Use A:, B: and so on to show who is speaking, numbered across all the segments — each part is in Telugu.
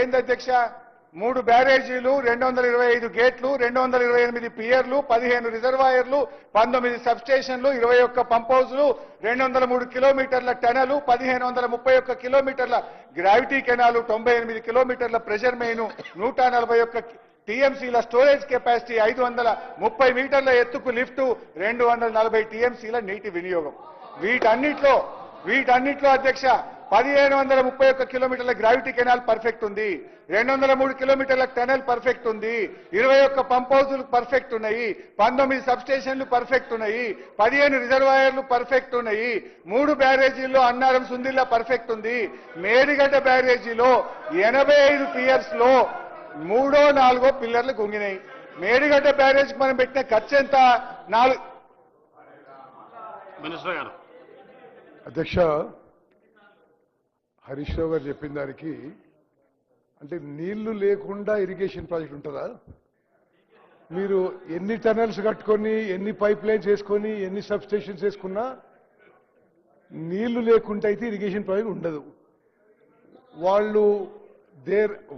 A: ఏంది అధ్యక్ష? 3 బ్యారేజీలు, 225 గేట్లు, 228 పియర్లు, 15 రిజర్వాయర్లు, 19 సబ్స్టేషన్లు, 21 పంప్ హౌస్లు, 203 కిలోమీటర్ల టనలు, 1531 కిలోమీటర్ల గ్రావిటీ కెనాలు, 98 కిలోమీటర్ల ప్రెషర్ మెయిన్, 141 టీఎంసీల స్టోరేజ్ కెపాసిటీ, 530 మీటర్ల ఎత్తుకు లిఫ్టు, 240 టీఎంసీల నీటి వినియోగం. వీటన్నిట్లో అధ్యక్ష 1531 కిలోమీటర్ల గ్రావిటీ కెనాల్ పర్ఫెక్ట్ ఉంది, 203 కిలోమీటర్ల టనల్ పర్ఫెక్ట్ ఉంది, 21 పంప్ హౌజులు పర్ఫెక్ట్ ఉన్నాయి, 19 సబ్స్టేషన్లు పర్ఫెక్ట్ ఉన్నాయి, 15 రిజర్వాయర్లు పర్ఫెక్ట్ ఉన్నాయి, 3 బ్యారేజీల్లో అన్నారం సుందిల్లా పర్ఫెక్ట్ ఉంది. మేడిగడ్డ బ్యారేజీలో 85 పియర్స్ లో 3, 4 పిల్లర్లు కుంగినాయి. మేడిగడ్డ బ్యారేజ్ మనం పెట్టిన ఖర్చు ఎంత? 4.
B: మినిస్టర్ గారు.
C: అధ్యక్ష, హరీష్ రావు గారు చెప్పిన దానికి అంటే నీళ్లు లేకుండా ఇరిగేషన్ ప్రాజెక్ట్ ఉంటుందా? మీరు ఎన్ని టనల్స్ కట్టుకొని, ఎన్ని పైప్ లైన్స్ వేసుకొని, ఎన్ని సబ్ స్టేషన్స్ వేసుకున్నా నీళ్లు లేకుండా అయితే ఇరిగేషన్ ప్రాజెక్ట్ ఉండదు.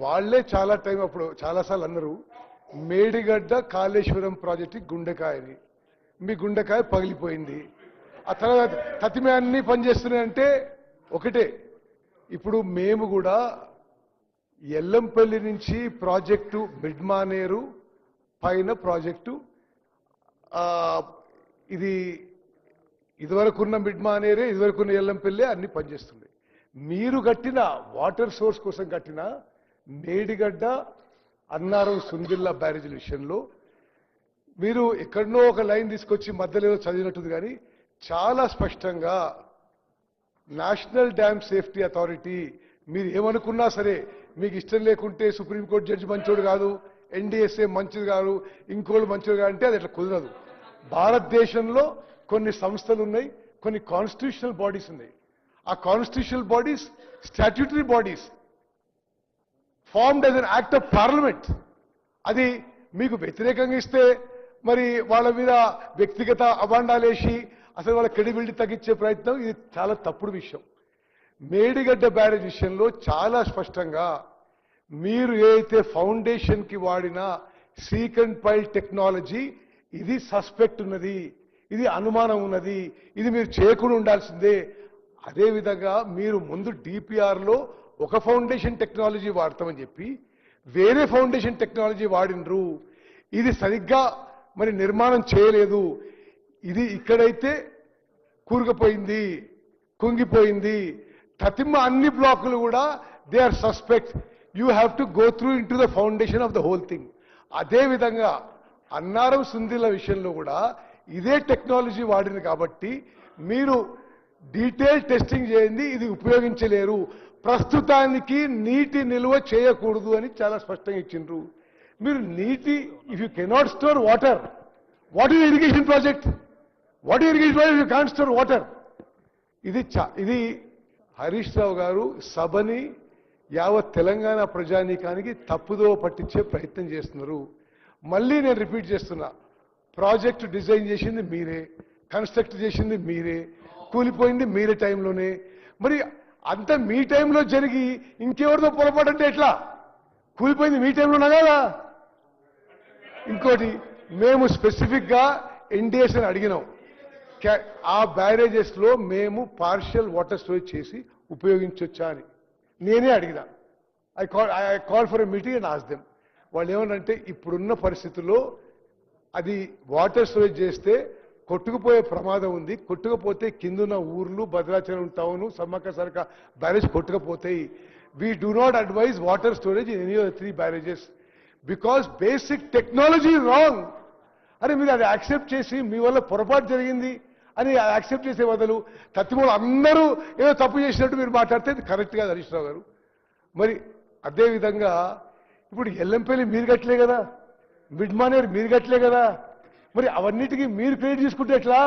C: వాళ్ళే చాలా టైం అప్పుడు చాలాసార్లు అన్నారు, మేడిగడ్డ కాళేశ్వరం ప్రాజెక్టు గుండెకాయని. మీ గుండెకాయ పగిలిపోయింది. ఆ తర్వాత తతిమే అన్ని పనిచేస్తున్నాయంటే ఒకటే. ఇప్పుడు మేము కూడా ఎల్లంపల్లి నుంచి ప్రాజెక్టు మిడ్మానేరు పైన ప్రాజెక్టు, ఇదివరకున్న మిడ్మానేరే, ఇదివరకున్న ఎల్లంపల్లి అన్ని పనిచేస్తున్నాయి. మీరు కట్టిన వాటర్ సోర్స్ కోసం కట్టిన మేడిగడ్డ అన్నారం సుందిల్లా బ్యారేజీల విషయంలో మీరు ఎక్కడనో ఒక లైన్ తీసుకొచ్చి మధ్యలో చదివినట్టుంది, కానీ చాలా స్పష్టంగా నేషనల్ డ్యామ్ సేఫ్టీ అథారిటీ, మీరు ఏమనుకున్నా సరే, మీకు ఇష్టం లేకుంటే సుప్రీంకోర్టు జడ్జి మంచోడు కాదు, ఎన్డీఎస్ఏ మంచిది కాదు, ఇంకోళ్ళు మంచిది కాదు అంటే అది అట్లా కుదరదు. భారతదేశంలో కొన్ని సంస్థలు ఉన్నాయి, కొన్ని కాన్స్టిట్యూషనల్ బాడీస్ ఉన్నాయి. ఆ constitutional bodies statutory bodies formed as an act of parliament. అది మీకు వ్యతిరేకంగా ఇస్తే మరి వాళ్ళ మీద వ్యక్తిగత అభాండాలేసి అసలు వాళ్ళ క్రెడిబిలిటీ తగ్గించే ప్రయత్నం, ఇది చాలా తప్పుడు విషయం. మేడిగడ్డ బ్యారేజ్ విషయంలో చాలా స్పష్టంగా మీరు ఏదైతే ఫౌండేషన్కి వాడిన సీక్ అండ్ పైల్ టెక్నాలజీ, ఇది సస్పెక్ట్ ఉన్నది, ఇది అనుమానం ఉన్నది, ఇది మీరు చేయకుండా ఉండాల్సిందే. అదేవిధంగా మీరు ముందు డిపిఆర్లో ఒక ఫౌండేషన్ టెక్నాలజీ వాడతామని చెప్పి వేరే ఫౌండేషన్ టెక్నాలజీ వాడినరు. ఇది సరిగ్గా మరి నిర్మాణం చేయలేదు. ఇది ఇక్కడైతే కూరుకుపోయింది, కుంగిపోయింది. తతిమ్మ అన్ని బ్లాకులు కూడా they are suspect. You have to go through in to the foundation of the whole thing. అదేవిధంగా అన్నారం సుందిల విషయంలో కూడా ఇదే టెక్నాలజీ వాడింది కాబట్టి మీరు డీటెయిల్ టెస్టింగ్ చేయండి, ఇది ఉపయోగించలేరు. ప్రస్తుతానికి నీటి నిల్వ చేయకూడదు అని చాలా స్పష్టంగా ఇచ్చిండ్రు. మీరు నీటి, if you cannot store water, what is irrigation project? What is irrigation project? You can't store water. ఇది హరీష్ రావు గారు సభని యావత్ తెలంగాణ ప్రజానీకానికి తప్పుదో పట్టించే ప్రయత్నం చేస్తున్నారు. మళ్ళీ నేను రిపీట్ చేస్తున్నా, ప్రాజెక్టు డిజైన్ చేసింది మీరే, కన్స్ట్రక్ట్ చేసింది మీరే, కూలిపోయింది మీరే టైంలోనే. మరి అంత మీ టైంలో జరిగి ఇంకెవరితో పొరపాటు అంటే ఎట్లా? కూలిపోయింది మీ టైంలోనా కదా? ఇంకోటి, మేము స్పెసిఫిక్గా ఎన్డీఎస్ అని అడిగినాం. ఆ బ్యారేజెస్లో మేము పార్షియల్ వాటర్ స్టోరేజ్ చేసి ఉపయోగించొచ్చా అని నేనే అడిగినా. I call for a meeting and ask them. వాళ్ళు ఏమనంటే ఇప్పుడున్న పరిస్థితుల్లో అది వాటర్ స్టోరేజ్ చేస్తే కొట్టుకుపోయే ప్రమాదం ఉంది, కొట్టుకుపోతే కిందున్న ఊర్లు, భద్రాచలం టౌను, సమ్మక్క సరక బ్యారేజ్ కొట్టుకుపోతాయి. We do not advise water storage in any of the 3 barrages because basic technology wrong. అరే మీరు అది యాక్సెప్ట్ చేసి మీ వల్ల పొరపాటు జరిగింది అని యాక్సెప్ట్ చేసే బదులు తత్తిమూలు అందరూ ఏదో తప్పు చేసినట్టు మీరు మాట్లాడితే అది కరెక్ట్ కాదు హరీష్ రావు గారు. మరి అదేవిధంగా ఇప్పుడు ఎల్లంపల్లి మీరు కట్టలే కదా, మిడ్మానేర్ మీరు కట్టలే కదా, మరి అవన్నిటికీ మీరు క్రెడిట్ తీసుకుంటే ఎట్లా?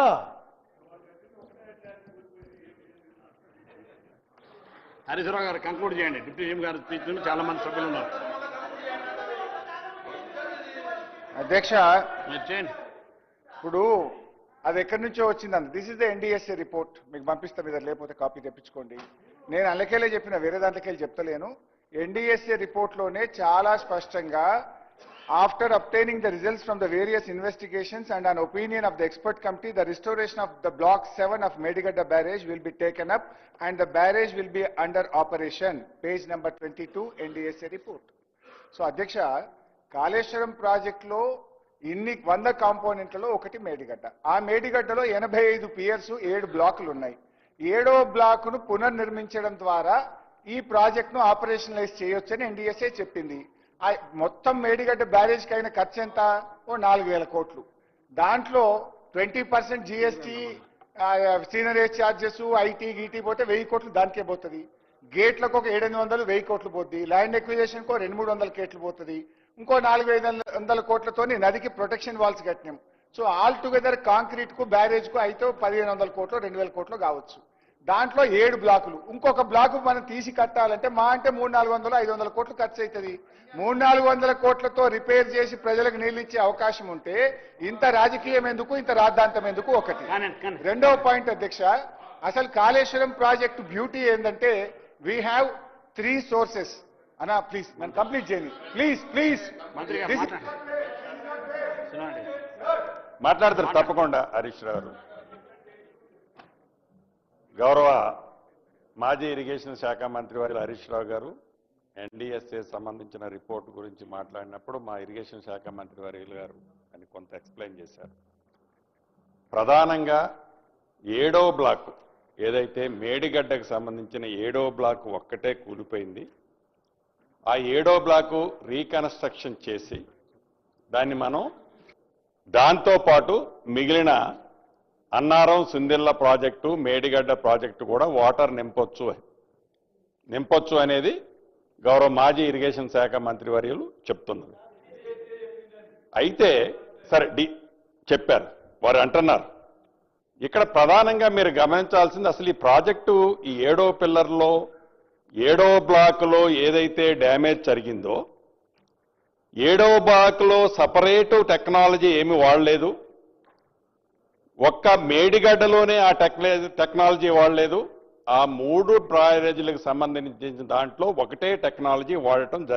B: హరీశ్రావు గారు కంక్లూడ్ చేయండి. డిప్యూటీ సీఎం గారు స్పీచ్ చాలా మంది సభ్యులు ఉన్నారు.
A: అధ్యక్ష,
B: చేయండి.
A: ఇప్పుడు అది ఎక్కడి నుంచో వచ్చిందండి. This is the NDSA report. మీకు పంపిస్తా, మీద లేకపోతే కాపీ తెప్పించుకోండి. నేను అందుకేలే చెప్పిన, వేరే దాంట్లోకి వెళ్ళి చెప్తలేను. ఎన్డీఎస్ఏ రిపోర్ట్లోనే చాలా స్పష్టంగా after obtaining the results from the various investigations and an opinion of the expert committee, the restoration of the block 7 of Medigadda barrage will be taken up and the barrage will be under operation. Page number 22 NDSA report. So అధ్యక్ష, కాళేశ్వరం ప్రాజెక్టులో ఇన్ని 100 కాంపోనెంట్లలో ఒకటి మేడిగడ్డ. ఆ మేడిగడ్డలో 85 పియర్స్ 7 బ్లాకులు ఉన్నాయి. 7వ బ్లాకును పునర్నిర్మించడం ద్వారా ఈ ప్రాజెక్టును ఆపరేషనలైజ్ చేయొచ్చని ఎన్డీఎస్ఏ చెప్పింది. మొత్తం మేడిగడ్డ బ్యారేజ్కి అయిన ఖర్చు ఎంత? ఓ 4,000 కోట్లు. దాంట్లో 20% జీఎస్టీ, సీనరేజ్ ఛార్జెస్, ఐటీ గీటీ పోతే 1000 కోట్లు దానికే పోతుంది. గేట్లకు ఒక 700 1000 కోట్లు పోతుంది. ల్యాండ్ ఎక్విజిషన్కు 200-300 కోట్లు పోతుంది. ఇంకో 400-500 కోట్లతోని నదికి ప్రొటెక్షన్ వాల్స్ కట్టినాం. సో ఆల్ టుగెదర్ కాంక్రీట్ కు బ్యారేజ్ కు అయితే 1500 కోట్లు 2000 కోట్లు కావచ్చు. దాంట్లో 7 బ్లాకులు. ఇంకొక బ్లాకు మనం తీసి కట్టాలంటే మా అంటే 300-400-500 కోట్లు ఖర్చు అవుతుంది. 300-400 కోట్లతో రిపేర్ చేసి ప్రజలకు నీళ్ళు ఇచ్చే అవకాశం ఉంటే ఇంత రాజకీయం ఎందుకు, ఇంత రాద్ధాంతం ఎందుకు? ఒకటి. రెండవ పాయింట్ అధ్యక్ష, అసలు కాళేశ్వరం ప్రాజెక్టు బ్యూటీ ఏంటంటే వీ హ్యావ్ 3 సోర్సెస్. అన్నా ప్లీజ్ నన్ను కంప్లీట్ చేయండి ప్లీజ్.
D: మాట్లాడతారు తప్పకుండా హరీష్ రావు గారు. గౌరవ మాజీ ఇరిగేషన్ శాఖ మంత్రి వారి హరీష్ రావు గారు ఎన్డీఎస్ఏ సంబంధించిన రిపోర్ట్ గురించి మాట్లాడినప్పుడు మా ఇరిగేషన్ శాఖ మంత్రి వారి గారు అని కొంత ఎక్స్ప్లెయిన్ చేశారు. ప్రధానంగా 7వ బ్లాకు ఏదైతే మేడిగడ్డకు సంబంధించిన 7వ బ్లాకు ఒక్కటే కూలిపోయింది. ఆ 7వ బ్లాకు రీకన్స్ట్రక్షన్ చేసి దాన్ని మనం దాంతోపాటు మిగిలిన అన్నారం సుందిల్ల ప్రాజెక్టు మేడిగడ్డ ప్రాజెక్టు కూడా వాటర్ నింపొచ్చు అనేది గౌరవ మాజీ ఇరిగేషన్ శాఖ మంత్రి వర్యులు చెప్తున్నారు. అయితే సరే చెప్పారు, వారు అంటున్నారు. ఇక్కడ ప్రధానంగా మీరు గమనించాల్సింది అసలు ఈ ప్రాజెక్టు ఈ 7వ పిల్లర్లో 7వ బ్లాకులో ఏదైతే డ్యామేజ్ జరిగిందో 7వ బ్లాకులో సపరేట్ టెక్నాలజీ ఏమి వాడలేదు. ఒక్క మేడిగడ్డలోనే ఆ టెక్నాలజీ వాడలేదు. ఆ 3 బ్యారేజీలకు సంబంధించిన దాంట్లో ఒకటే టెక్నాలజీ వాడటం జరిగింది.